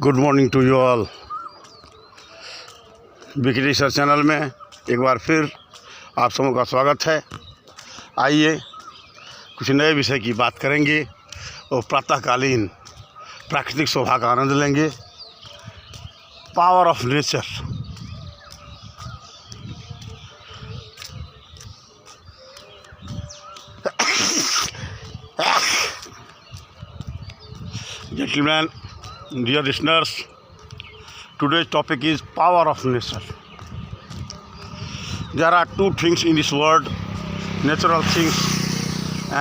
Good morning to you all. Wiki research channel में एक बार फिर आप सबों का स्वागत है। आइए कुछ नए विषय की बात करेंगे और प्रातःकालीन प्राकृतिक शोभा का आनंद लेंगे। Power of nature. Gentlemen, dear listeners, today's topic is power of nature. There are two things in this world: natural things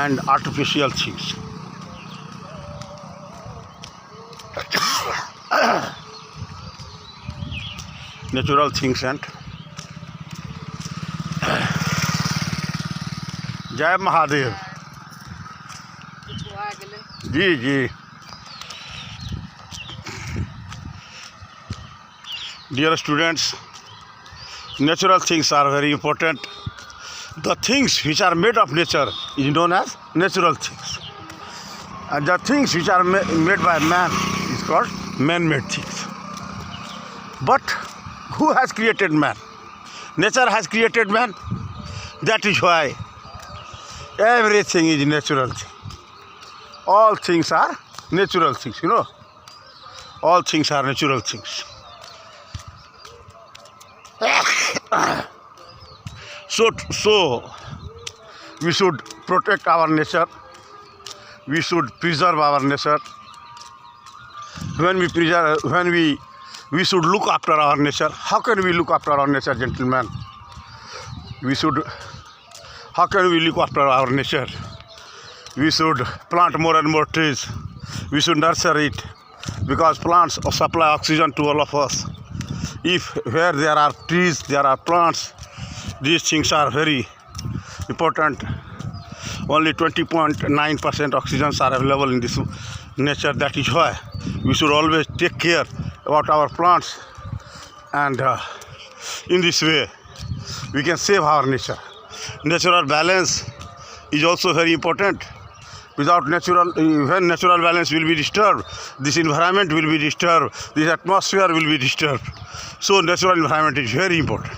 and artificial things. Natural things and जय महादेव जी जी। Dear students, natural things are very important. The things which are made of nature is known as natural things, and the things which are made by man is called man-made things. But who has created man? Nature has created man. That is why everything is natural thing. All things are natural things, you know. All things are natural things. So we should protect our nature. We should preserve our nature. When we should look after our nature. How can we look after our nature, gentlemen? How can we look after our nature? We should plant more and more trees. We should nurture it, because plants supply oxygen to all of us. If where there are trees, there are plants, these things are very important. Only 20.9% oxygens are available in this nature. That is why we should always take care about our plants, and in this way we can save our nature. Natural balance is also very important. When natural balance will be disturbed, this environment will be disturbed, this atmosphere will be disturbed. So natural environment is very important.